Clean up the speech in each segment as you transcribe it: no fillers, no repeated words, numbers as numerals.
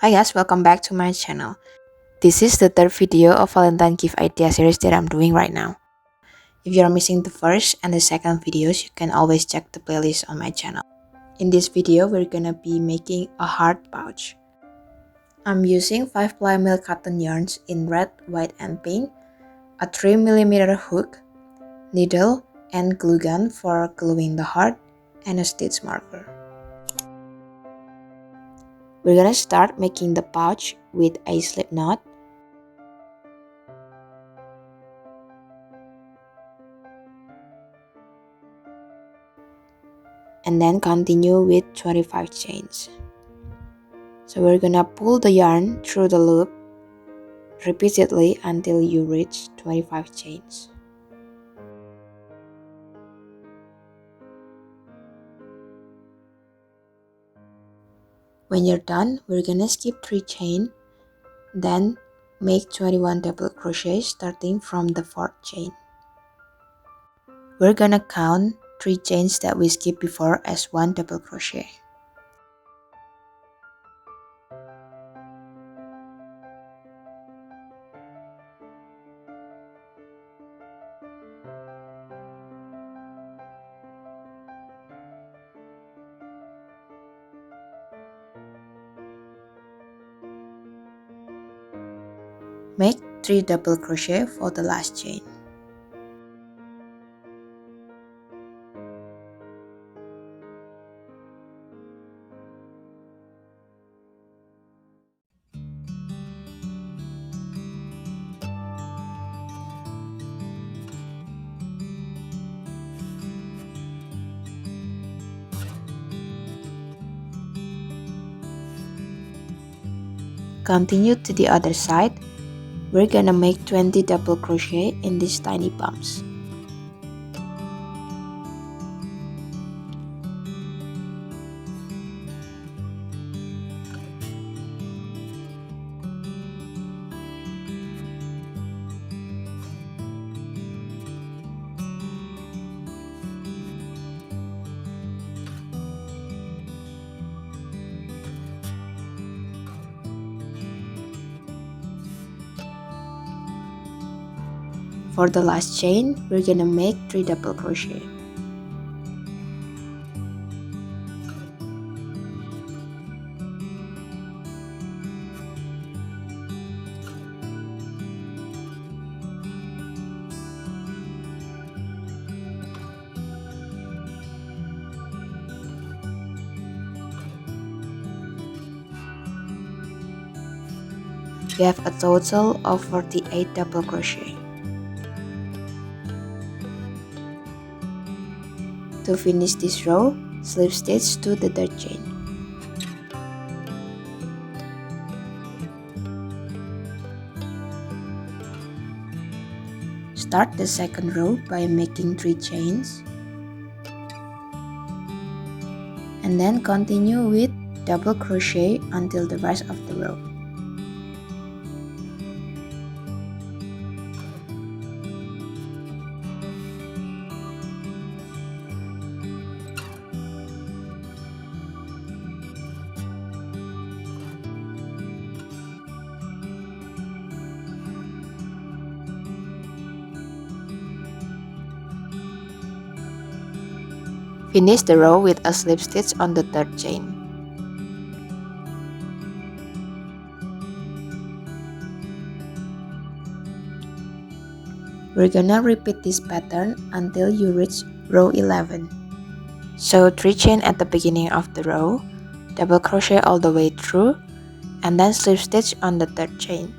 Hi guys, welcome back to my channel. This is the third video of Valentine gift idea series that I'm doing right now. If you're missing the first and the second videos, you can always check the playlist on my channel. In this video, we're gonna be making a heart pouch. I'm using 5-ply milk cotton yarns in red, white, and pink, a 3mm hook, needle, and glue gun for gluing the heart, and a stitch marker. We're gonna start making the pouch with a slip knot. And then continue with 25 chains. So we're gonna pull the yarn through the loop repeatedly until you reach 25 chains. When you're done, we're gonna skip 3 chains, then make 21 double crochets starting from the 4th chain. We're gonna count 3 chains that we skipped before as 1 double crochet. Make 3 double crochet for the last chain. Continue to the other side. We're gonna make 20 double crochet in these tiny bumps. For the last chain, we're gonna make 3 double crochet. We have a total of 48 double crochet. To finish this row, slip stitch to the 3rd chain. Start the 2nd row by making 3 chains, and then continue with double crochet until the rest of the row. Finish the row with a slip stitch on the 3rd chain. We're gonna repeat this pattern until you reach row 11. So 3 chain at the beginning of the row, double crochet all the way through, and then slip stitch on the 3rd chain.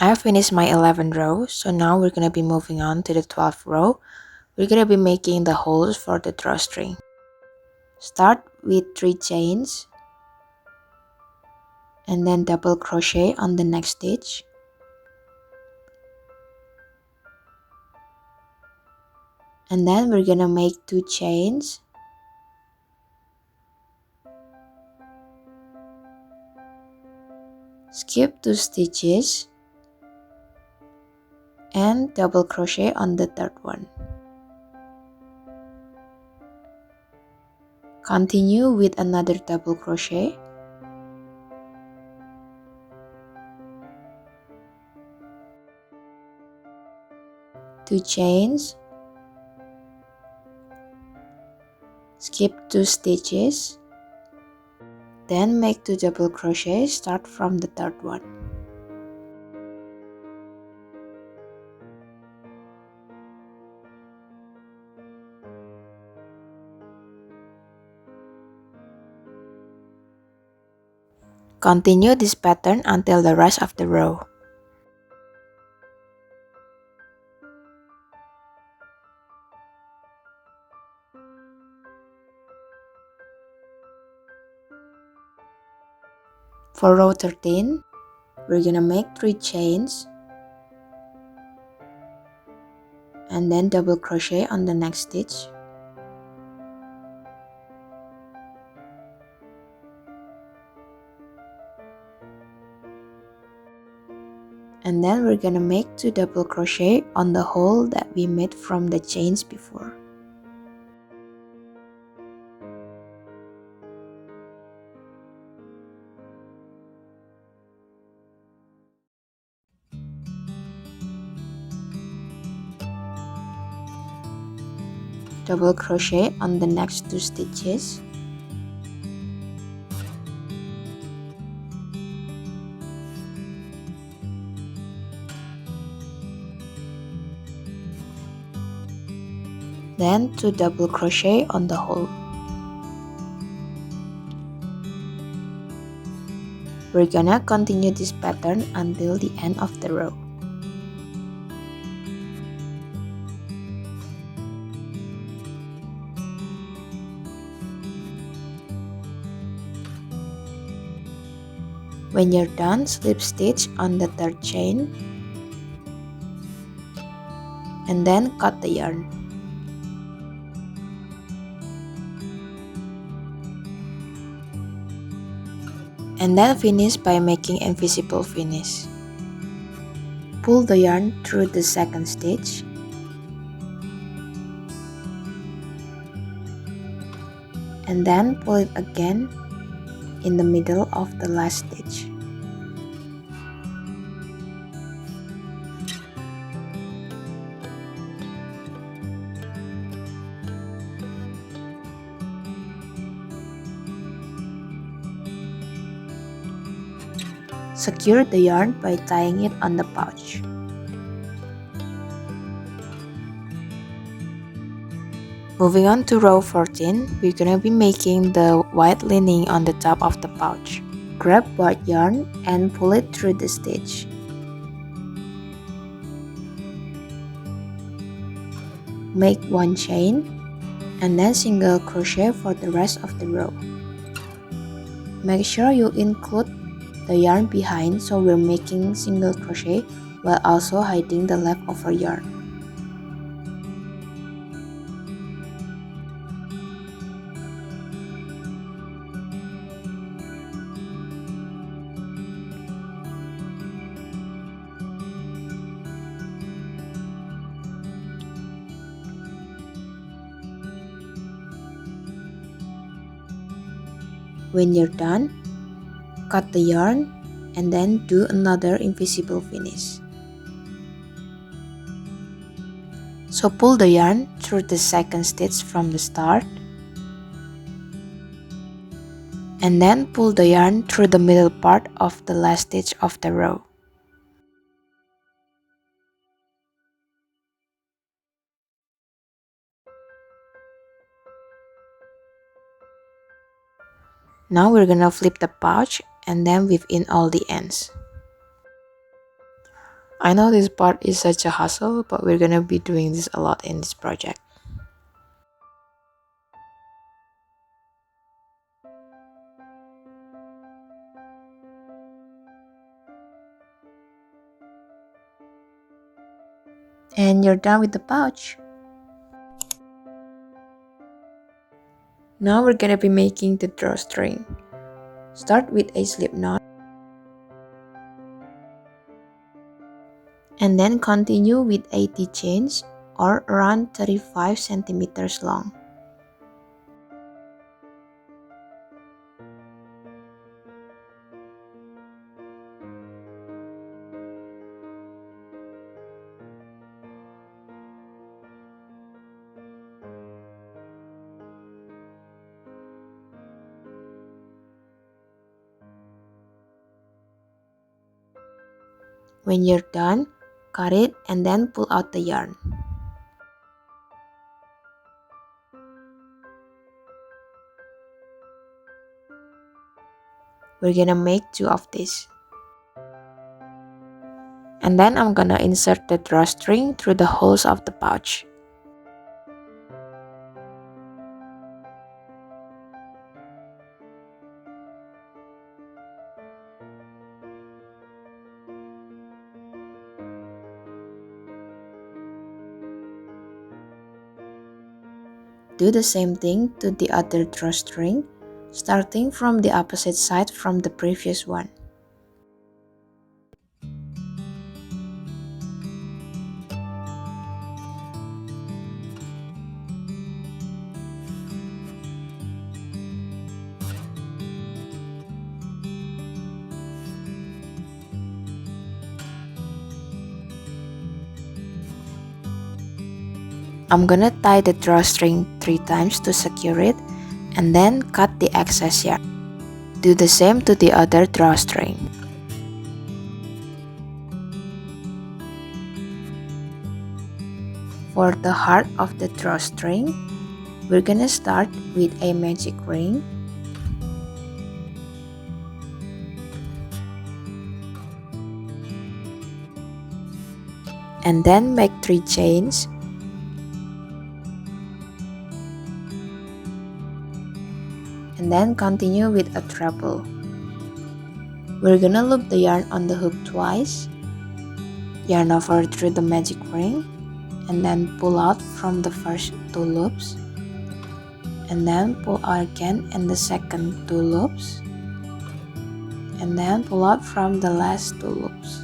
I have finished my 11th row, so now we're gonna be moving on to the 12th row. We're gonna be making the holes for the drawstring. Start with 3 chains and then double crochet on the next stitch. And then we're gonna make 2 chains. Skip 2 stitches and double crochet on the third one. Continue with another double crochet. 2 chains, skip 2 stitches, then make 2 double crochet, start from the third one. Continue this pattern until the rest of the row. For row 13, we're gonna make 3 chains and then double crochet on the next stitch. And then we're gonna make 2 double crochet on the hole that we made from the chains before. Double crochet on the next 2 stitches. Then 2 double crochet on the hole. We're gonna continue this pattern until the end of the row. When you're done, slip stitch on the third chain and then cut the yarn. And then finish by making invisible finish. Pull the yarn through the second stitch and then pull it again in the middle of the last stitch. Secure the yarn by tying it on the pouch. Moving on to row 14, we're gonna be making the white lining on the top of the pouch. Grab white yarn and pull it through the stitch. Make 1 chain and then single crochet for the rest of the row. Make sure you include the yarn behind so we're making single crochet while also hiding the leftover yarn. When you're done, cut the yarn and then do another invisible finish. So pull the yarn through the second stitch from the start and then pull the yarn through the middle part of the last stitch of the row. Now we're gonna flip the pouch and then weave in all the ends. I know this part is such a hassle, but we're gonna be doing this a lot in this project. And you're done with the pouch. Now we're gonna be making the drawstring. Start with a slip knot And then continue with 80 chains or around 35 centimeters long. When you're done, cut it and then pull out the yarn. We're gonna make 2 of these. And then I'm gonna insert the drawstring through the holes of the pouch. Do the same thing to the other drawstring, starting from the opposite side from the previous one. I'm gonna tie the drawstring 3 times to secure it and then cut the excess yarn. Do the same to the other drawstring. For the heart of the drawstring, we're gonna start with a magic ring. And then make 3 chains. And then continue with a treble. We're gonna loop the yarn on the hook twice, yarn over through the magic ring, and then pull out from the first 2 loops, and then pull out again in the second 2 loops, and then pull out from the last 2 loops.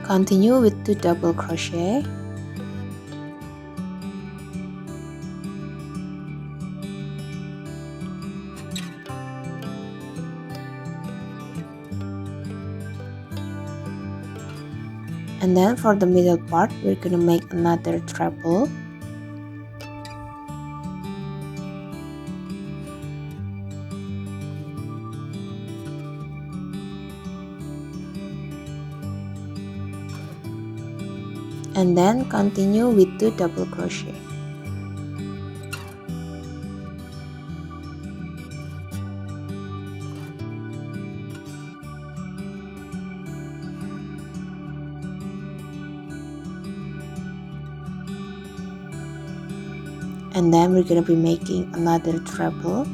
Continue with 2 double crochet. And then for the middle part, we're gonna make another treble. And then continue with 2 double crochet. And then we're gonna be making another treble.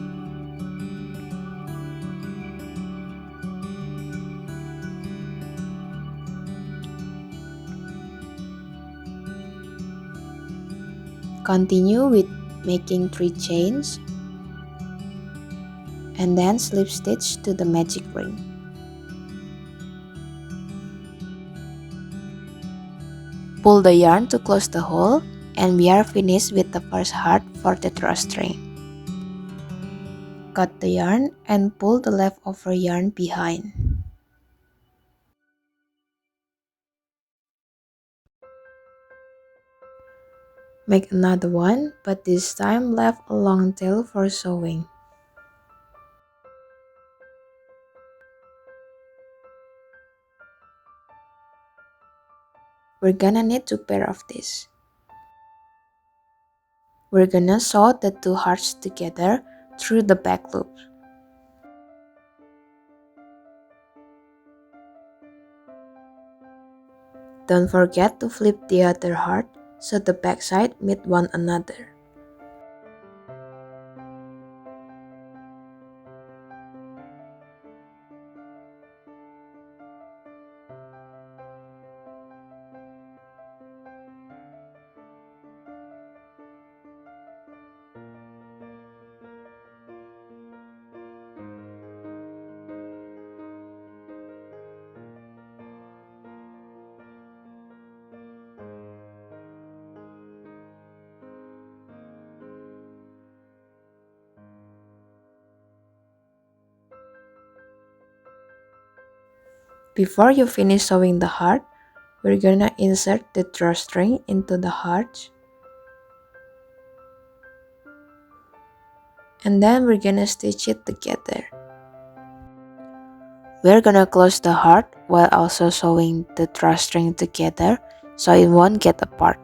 Continue with making 3 chains and then slip stitch to the magic ring. Pull the yarn to close the hole and we are finished with the first heart for the drawstring. Cut the yarn and pull the leftover yarn behind. Make another one, but this time left a long tail for sewing. We're gonna need 2 pairs of this. We're gonna sew the 2 hearts together through the back loop. Don't forget to flip the other heart so the back side meet one another. Before you finish sewing the heart, we're gonna insert the drawstring into the heart. And then we're gonna stitch it together. We're gonna close the heart while also sewing the drawstring together so it won't get apart.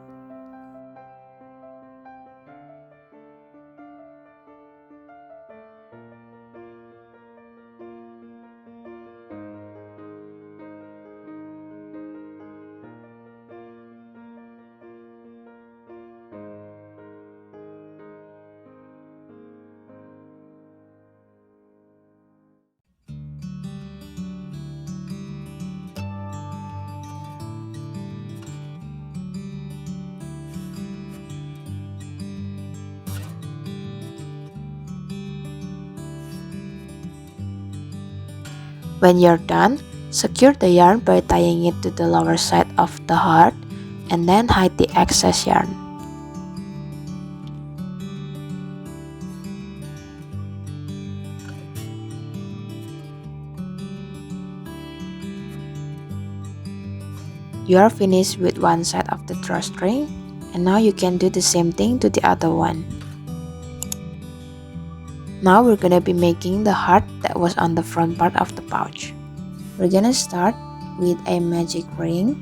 When you're done, secure the yarn by tying it to the lower side of the heart and then hide the excess yarn. You are finished with one side of the drawstring, and now you can do the same thing to the other one. Now we're gonna be making the heart that was on the front part of the pouch. We're gonna start with a magic ring.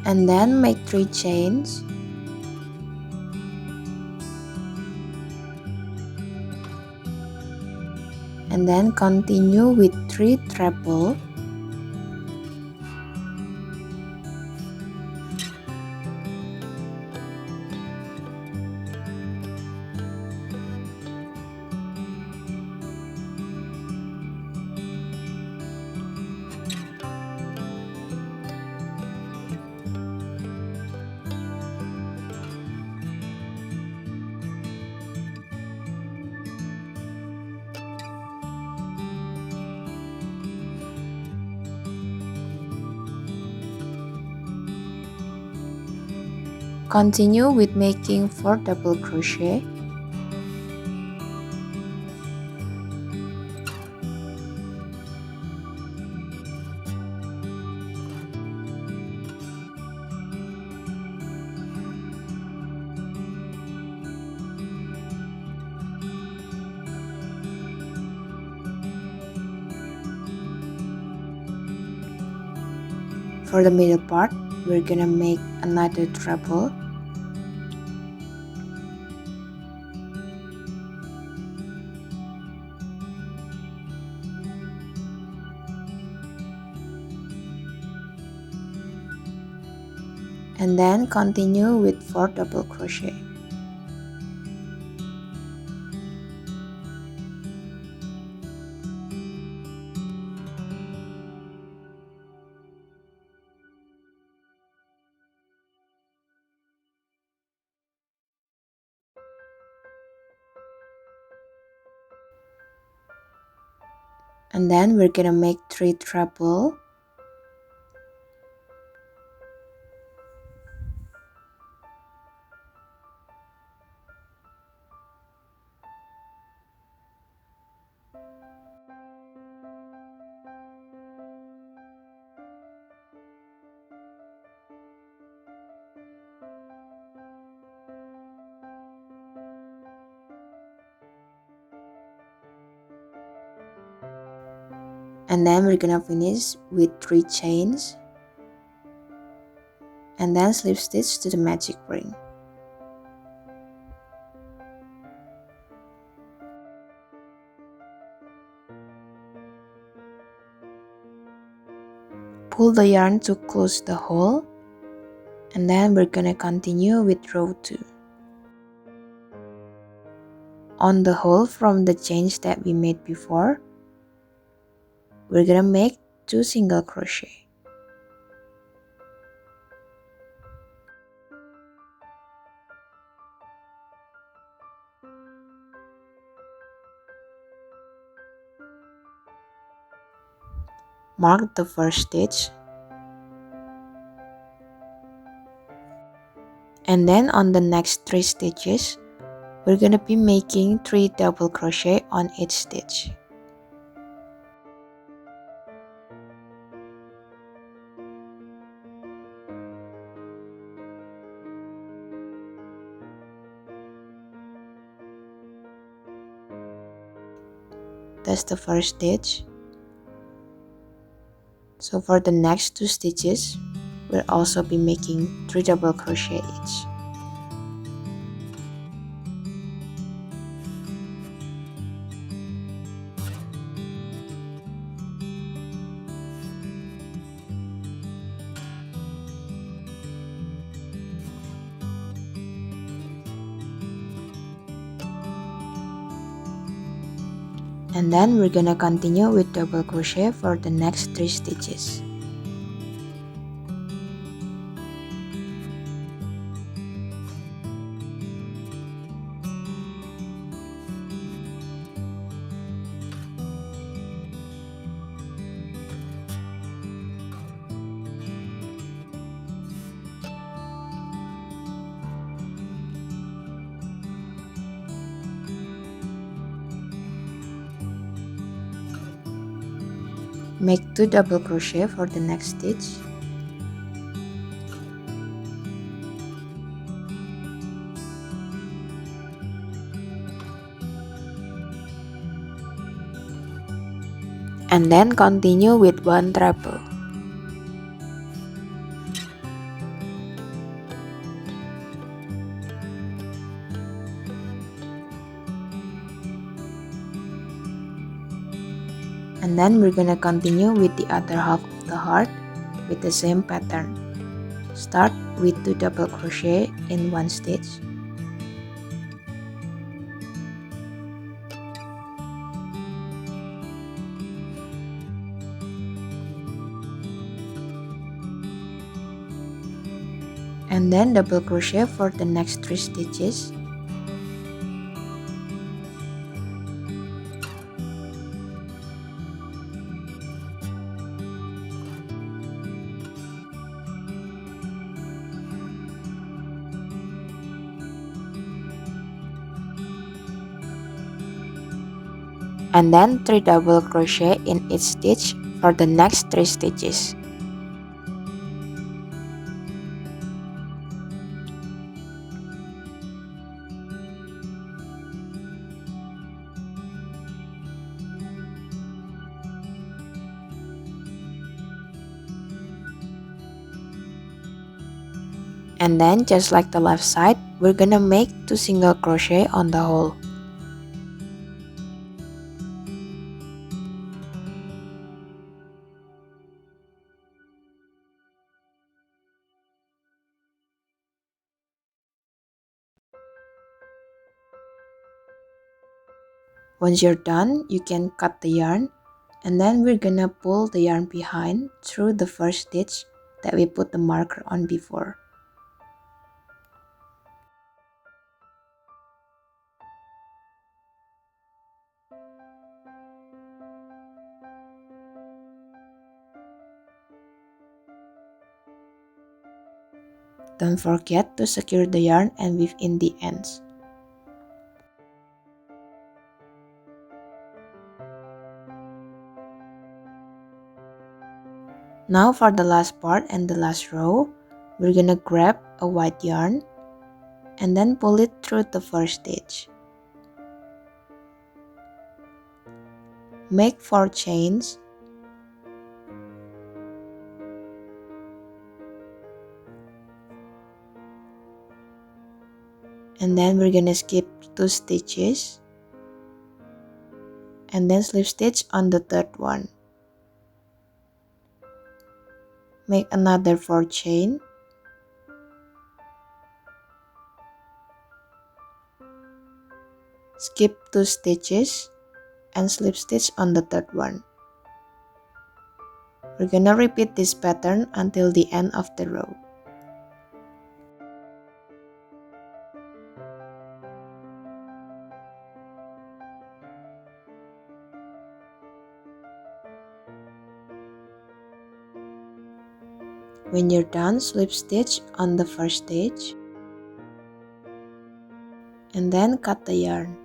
And then make 3 chains. And then continue with 3 treble. Continue with making 4 double crochet. For the middle part, we're gonna make another treble. And then continue with 4 double crochet. And then we're gonna make 3 treble. And then we're gonna finish with 3 chains. And then slip stitch to the magic ring. Pull the yarn to close the hole. And then we're gonna continue with row 2. On the hole from the chains that we made before, we're gonna make 2 single crochet. Mark the first stitch And then on the next 3 stitches, we're gonna be making 3 double crochet on each stitch. That's the first stitch. So for the next 2 stitches, we'll also be making 3 double crochet each. And then we're gonna continue with double crochet for the next 3 stitches. Make 2 double crochet for the next stitch. And then continue with 1 treble. And then we're gonna continue with the other half of the heart with the same pattern. Start with 2 double crochet in 1 stitch. And then double crochet for the next 3 stitches. And then 3 double crochet in each stitch for the next 3 stitches. And then just like the left side, we're gonna make 2 single crochet on the hole. Once you're done, you can cut the yarn, and then we're gonna pull the yarn behind through the first stitch that we put the marker on before. Don't forget to secure the yarn and weave in the ends. Now for the last part and the last row, we're gonna grab a white yarn and then pull it through the first stitch. Make 4 chains. And then we're gonna skip 2 stitches and then slip stitch on the third one. Make another 4 chain. Skip 2 stitches and slip stitch on the third one. We're gonna repeat this pattern until the end of the row. When you're done, slip stitch on the first stitch. and then cut the yarn.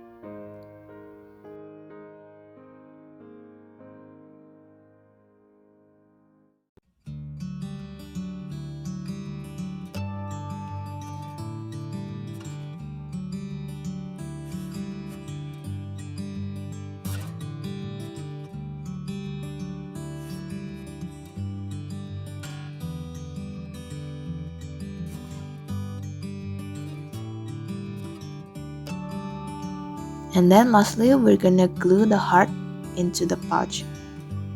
And then lastly, we're gonna glue the heart into the pouch.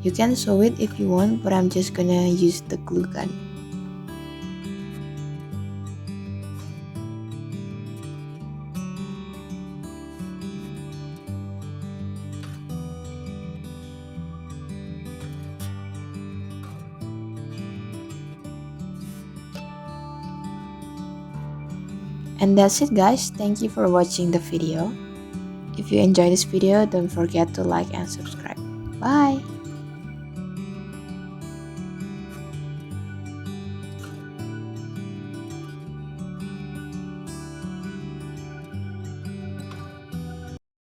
You can sew it if you want, but I'm just gonna use the glue gun. And that's it guys, thank you for watching the video. If you enjoyed this video, don't forget to like and subscribe. Bye!